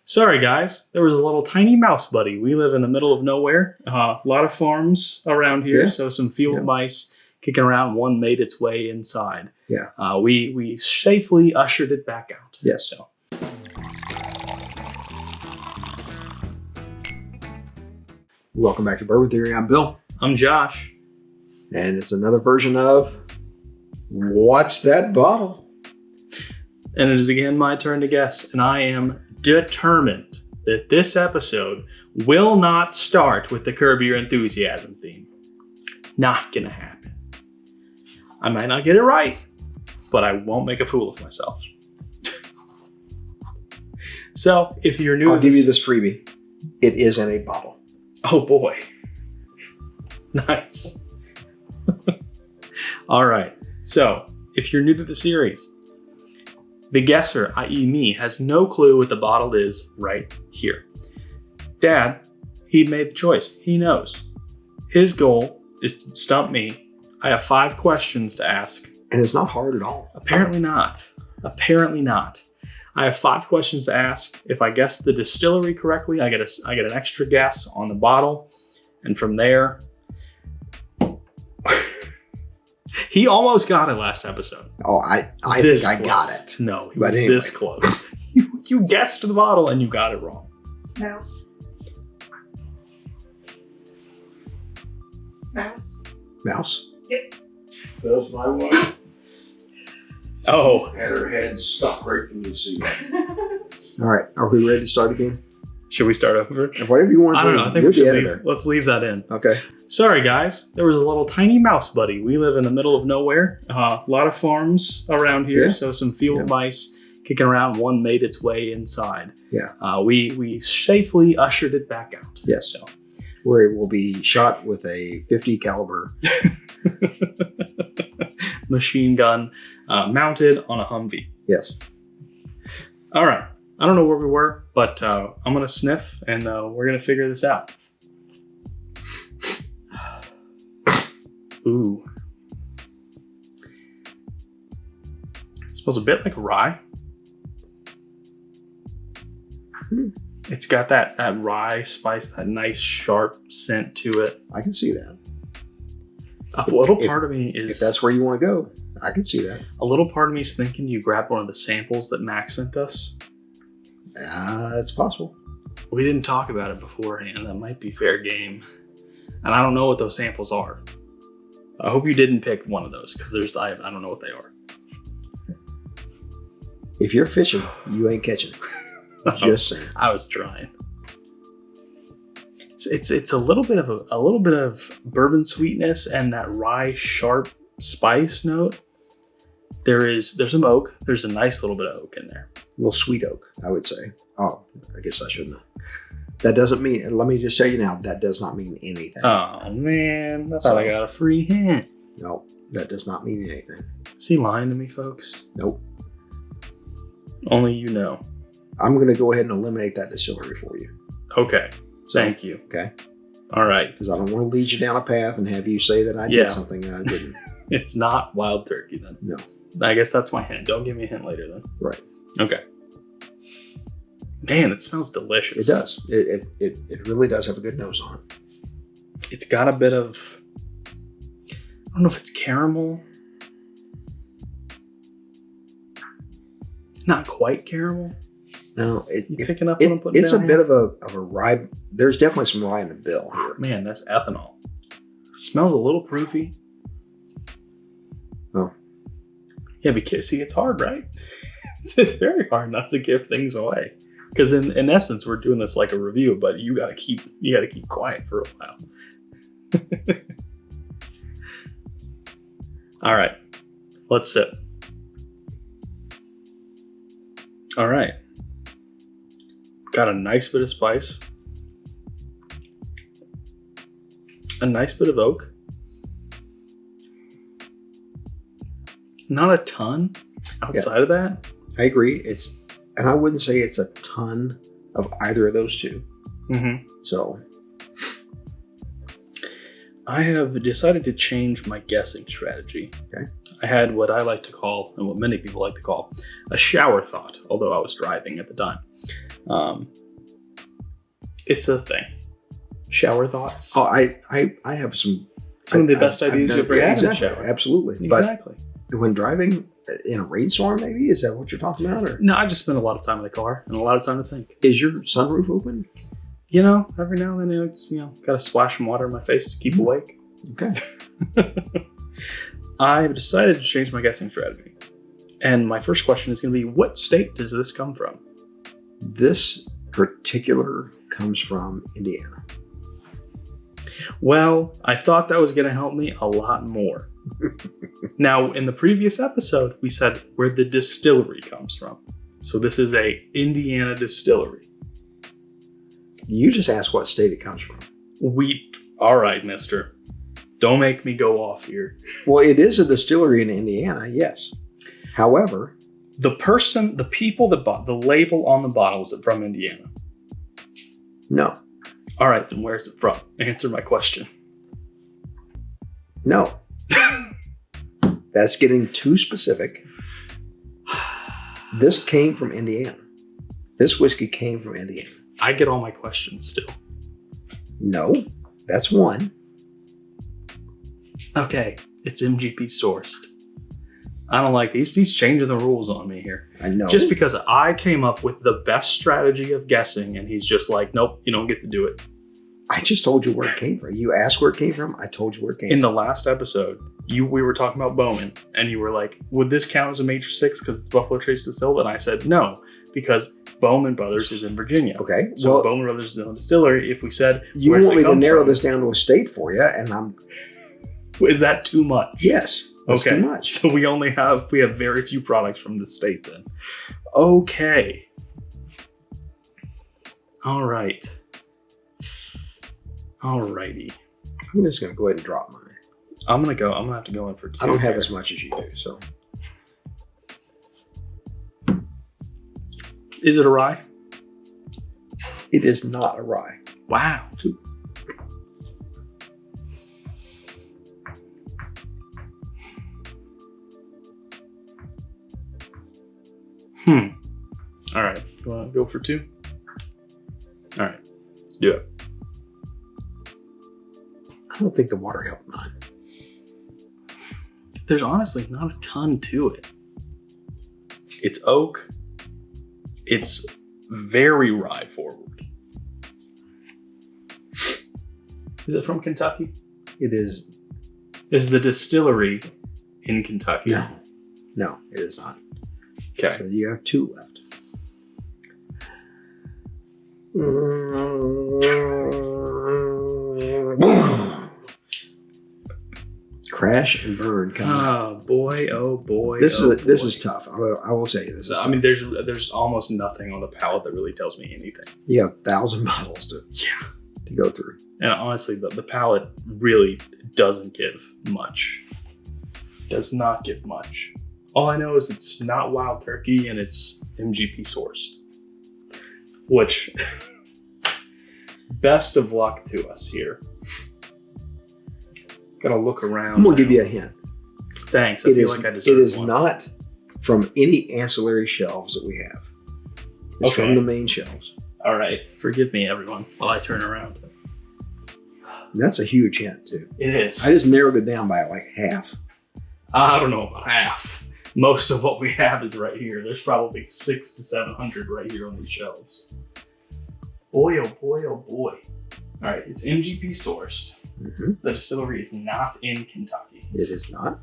Sorry, guys. There was a little tiny mouse buddy. We live in the middle of nowhere. A lot of farms around here, so some field mice kicking around. One made its way inside. Yeah. We safely ushered it back out. Yes. So. Welcome back to Bourbon Theory. I'm Bill. I'm Josh. And it's another version of What's That Bottle? And it is again my turn to guess. And I am determined that this episode will not start with the Curb Your Enthusiasm theme. Not gonna happen. I might not get it right, but I won't make a fool of myself. So if you're new, I'll give you this freebie. It is in a bottle. Oh boy. Nice. All right. So if you're new to the series, the guesser, i.e. me, has no clue what the bottle is right here. Dad, he made the choice. He knows. His goal is to stump me. I have 5 questions to ask. And it's not hard at all. Apparently not. Apparently not. I have 5 questions to ask. If I guess the distillery correctly, I get an extra guess on the bottle. And from there, he almost got it last episode. Oh, I think I got it. No, he was this close. You guessed the bottle and you got it wrong. Mouse. Mouse. Mouse? Yep. That's my wife. Oh. Had her head stuck right in the seat. All right. Are we ready to start again? Should we start over? Whatever you want to do. I don't know. I think You're we should the editor. let's leave that in. Okay. Sorry, guys. There was a little tiny mouse buddy. We live in the middle of nowhere. A lot of farms around here, so some field mice kicking around. One made its way inside. Yeah. We safely ushered it back out. Yes. So. Where it will be shot with a .50 caliber machine gun mounted on a Humvee. Yes. All right. I don't know where we were, but I'm going to sniff and we're going to figure this out. Ooh. It smells a bit like rye. It's got that rye spice, that nice sharp scent to it. I can see that. A little part of me is... If that's where you want to go, I can see that. A little part of me is thinking you grabbed one of the samples that Max sent us. It's possible. We didn't talk about it beforehand. That might be fair game. And I don't know what those samples are. I hope you didn't pick one of those because I don't know what they are. If you're fishing, you ain't catching it. Just saying. I was trying. It's a little bit of bourbon sweetness and that rye sharp spice note. There's some oak. There's a nice little bit of oak in there. A little sweet oak, I would say. Oh, I guess I shouldn't have. That doesn't mean, let me just say you now, that does not mean anything. Oh man, I thought I got a free hint. No, that does not mean anything. Is he lying to me, folks? Nope. Only you know. I'm going to go ahead and eliminate that distillery for you. Okay. Thank you. Okay. All right. Because I don't want to lead you down a path and have you say that I did something that I didn't. It's not wild turkey then. No. I guess that's my hint. Don't give me a hint later then. Right. Okay. Man, it smells delicious. It does. It really does have a good nose on it. It's got a bit of, I don't know if it's caramel. Not quite caramel. No, you picking up what I'm putting it's down a bit of a rye. There's definitely some rye in the bill here. Man, that's ethanol. It smells a little proofy. Oh. Yeah, because see, it's hard, right? It's very hard not to give things away. Because in essence, we're doing this like a review, but you gotta keep quiet for a while. All right, let's sip. All right, got a nice bit of spice, a nice bit of oak, not a ton outside of that. I agree. And I wouldn't say it's a ton of either of those two. Mm-hmm. So I have decided to change my guessing strategy. Okay. I had what I like to call, and what many people like to call, a shower thought, although I was driving at the time. It's a thing. Shower thoughts. Oh, I have some of the best ideas you've ever had in the exactly, shower. Absolutely. Exactly. But when driving in a rainstorm, maybe, is that what you're talking about? Or No, I just spend a lot of time in the car and a lot of time to think. is your sunroof open? You know, every now and then it's, got to splash some water in my face to keep awake. Okay. I've decided to change my guessing strategy. And my first question is going to be, what state does this come from? This particular comes from Indiana. Well, I thought that was going to help me a lot more. Now, in the previous episode, we said where the distillery comes from. So this is a Indiana distillery. You just asked what state it comes from. All right, mister. Don't make me go off here. Well, it is a distillery in Indiana, yes. However, The people that bought the label on the bottle, is it from Indiana? no. All right, then where's it from? Answer my question. No. That's getting too specific. This came from Indiana. This whiskey came from Indiana. I get all my questions still. No, that's one. Okay, it's MGP sourced. I don't like these. He's changing the rules on me here. I know. Just because I came up with the best strategy of guessing, and he's just like, nope, you don't get to do it. I just told you where it came from. You asked where it came from. I told you where it came In from. the last episode, we were talking about Bowman, and you were like, would this count as a Major 6 because it's Buffalo Trace distilled? And I said no, because Bowman Brothers is in Virginia. Okay. So Well, Bowman Brothers is in a distillery. If we said, you where's want it me to come narrow from? this down to a state for you, and Is that too much? yes, that's Okay. too much. So we have very few products from the state then. Okay. All right. Alrighty. I'm just going to go ahead and drop mine. I'm gonna have to go in for 2. I don't have as much as you do, so. Is it a rye? It is not a rye. Wow. All right. You want to go for 2? All right. Let's do it. I don't think the water helped mine. There's honestly not a ton to it. It's oak. It's very rye forward. Is it from Kentucky? It is. Is the distillery in Kentucky? No, it is not. Okay. So you have 2 left. Crash and burn coming up. Oh boy! Oh boy! This oh is boy. tough. I will tell you this is tough. I mean, there's almost nothing on the palate that really tells me anything. You have 1,000 bottles to go through. And honestly, the palate really doesn't give much. Does not give much. All I know is it's not wild turkey and it's MGP sourced. Which, best of luck to us here. Gotta look around. I'm gonna give now. you a hint. Thanks. I feel like I deserve It is one. not from any ancillary shelves that we have. It's Okay. from the main shelves. All right. Forgive me, everyone, while I turn around. And that's a huge hint too. It is. I just narrowed it down by like half. I don't know about half. Most of what we have is right here. There's probably 600 to 700 right here on these shelves. Boy, oh boy, oh boy. All right, it's MGP sourced. Mm-hmm. The distillery is not in Kentucky. It is not.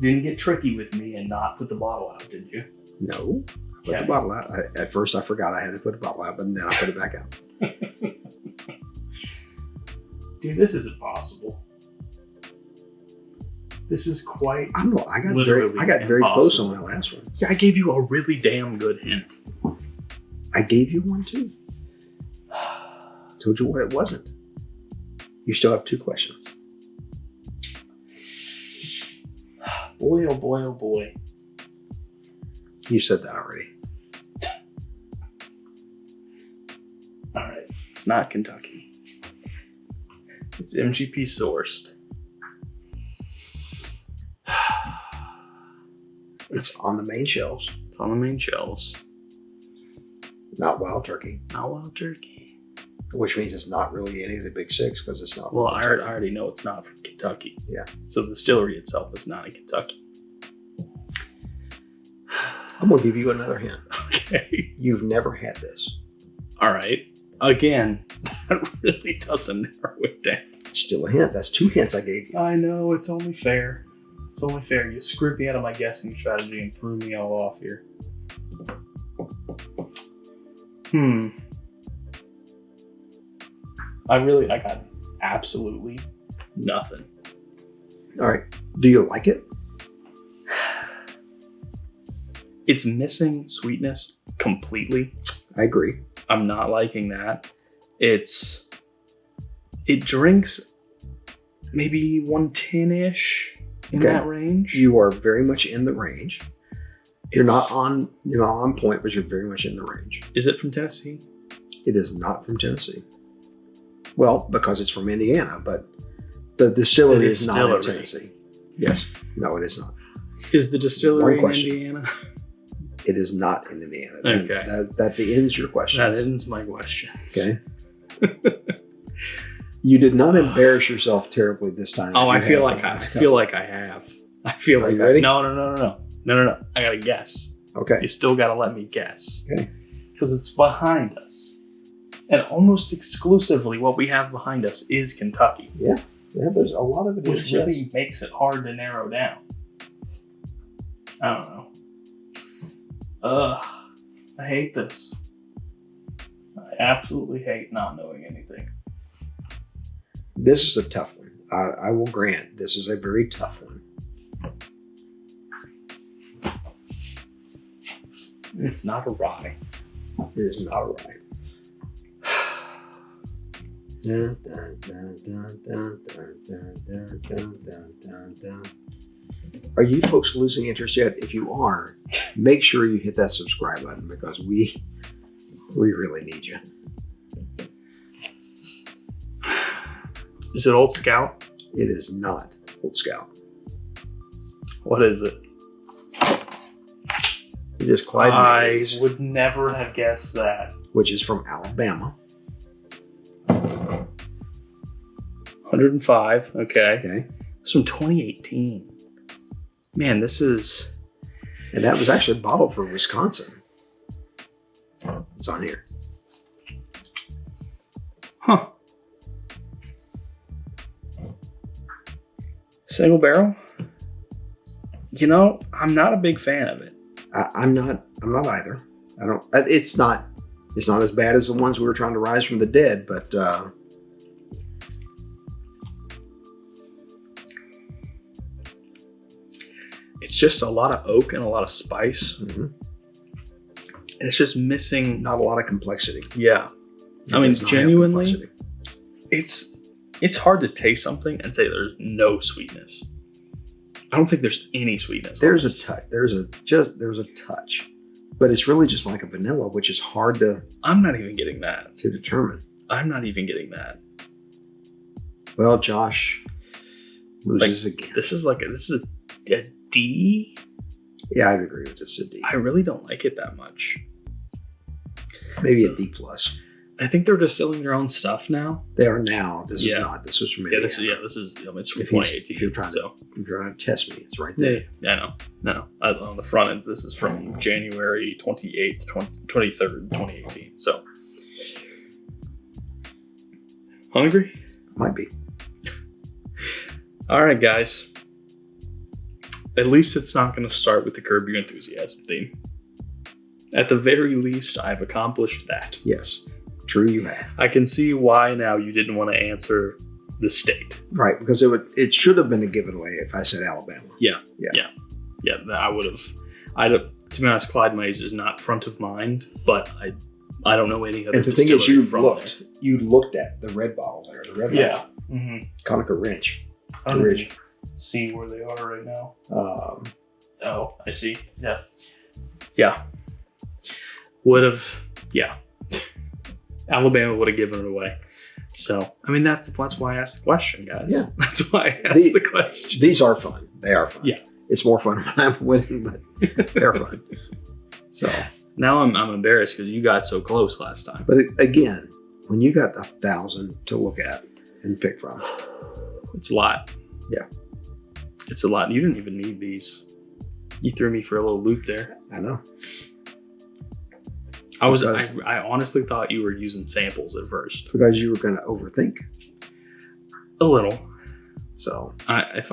Didn't get tricky with me and not put the bottle out, did you? No. I put Okay. the bottle out. At first, I forgot I had to put the bottle out, but then I put it back out. Dude, this isn't possible. This is quite... I don't know. I got Literally very close impossible. on my last one. Yeah, I gave you a really damn good hint. I gave you one too. Told you what it wasn't. You still have 2 questions. Boy, oh boy, oh boy. You said that already. All right, it's not Kentucky. It's MGP sourced. It's on the main shelves, It's on the main shelves. not Wild Turkey, Not Wild Turkey. which means it's not really any of the big six because it's not. Well, from I Kentucky. already know it's not from Kentucky. Yeah. So the distillery itself is not in Kentucky. I'm gonna give you another hint. Okay. You've never had this. All right. Again, that really doesn't narrow it down. Still a hint. That's 2 hints I gave you. I know, it's only fair. It's only fair. You screwed me out of my guessing strategy and threw me all off here. I got absolutely nothing. All right. Do you like it? It's missing sweetness completely. I agree. I'm not liking that. It drinks maybe 110-ish in Okay. that range. You are very much in the range. You're It's- not on point, but you're very much in the range. Is it from Tennessee? It is not from Tennessee. Well, because it's from Indiana, but the distillery The is not in distillery. Tennessee. Yes. No, it is not. Is the distillery in One question. Indiana? It is not in Indiana. Okay. That ends your question. That ends my questions. Okay. You did not embarrass yourself terribly this time. Oh, I You feel have like the I last feel like I have. I feel Are like you ready? No. I gotta guess. couple. Okay. You still gotta let me guess. Okay. Because it's behind us. And almost exclusively what we have behind us is Kentucky. Yeah, there's a lot of it. Which is, really yes. makes it hard to narrow down. I don't know. I hate this. I absolutely hate not knowing anything. This is a tough one. I will grant this is a very tough one. It's not a rye. It is not right. Dun, dun, dun, dun, dun, dun, dun, dun, dun, dun, dun. Are you folks losing interest yet? If you are, make sure you hit that subscribe button because we really need you. Is it Old Scout? It is not Old Scout. What is it? It is Clyde, I Maize, would never have guessed that. which is from Alabama. 105. Okay. Okay, It's from 2018. Man, this is. and that was actually bottled for Wisconsin. It's on here. Huh. Single barrel? You know, I'm not a big fan of it. I'm not either. I don't. It's not as bad as the ones we were trying to rise from the dead, but It's just a lot of oak and a lot of spice. mhm, And it's just missing. not a lot of complexity. Yeah. It I mean, does not have genuinely, complexity. it's hard to taste something and say there's no sweetness. I don't think there's any sweetness. on There's a this. touch. There's a touch, but it's really just like a vanilla, which is hard to I'm not even getting that. determine. I'm not even getting that. Well, Josh loses again. This is a D. Yeah, I'd agree with this. A D, I really don't like it that much. maybe a D plus. I think they're distilling their own stuff now. They are now. This Yeah. is not. This was from Yeah, Indiana. this is. It's from If he's- 2018. if you're trying to- so If you're trying to test me, it's right yeah, there. I know. No, on the front end, this is from January 28th, 23rd, 2018. So hungry. Might be. All right, guys. At least it's not going to start with the Curb Your Enthusiasm theme. At the very least, I've accomplished that. Yes, true. You have. I can see why now you didn't want to answer the state. Right, because it should have been a giveaway if I said Alabama. Yeah, I would have. To be honest, Clyde Maize is not front of mind, but I don't know any other. And the thing is, distillery from you looked at the red bottle there, the red there. Yeah. bottle, Mm-hmm. Conacher Wrench. I don't Ridge. see where they are right now. Um, I see. Yeah. Would have. Yeah. Alabama would have given it away. So I mean, that's why I asked the question, guys. Yeah. That's why I asked the question. These are fun. They are fun. Yeah. It's more fun when I'm winning, but they're fun. So Now I'm embarrassed because you got so close last time. but again, when you got 1,000 to look at and pick from, It's a lot. Yeah. It's a lot. You didn't even need these. You threw me for a little loop there. I know. I honestly thought you were using samples at first. Because you were going to overthink. A little. So If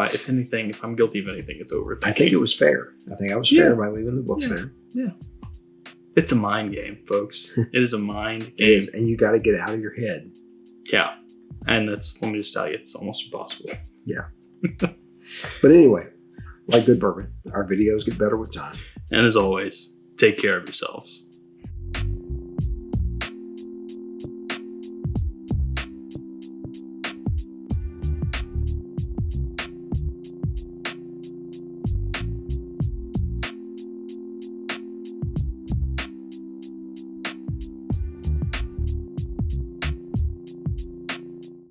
I'm guilty of anything, it's overthinking. I think it was fair. I think I was fair by leaving the books there. Yeah. It's a mind game, folks. It is a mind It game. is, and you got to get out of your head. Yeah. And let me just tell you, it's almost impossible. But anyway, like good bourbon, our videos get better with time. And as always, take care of yourselves.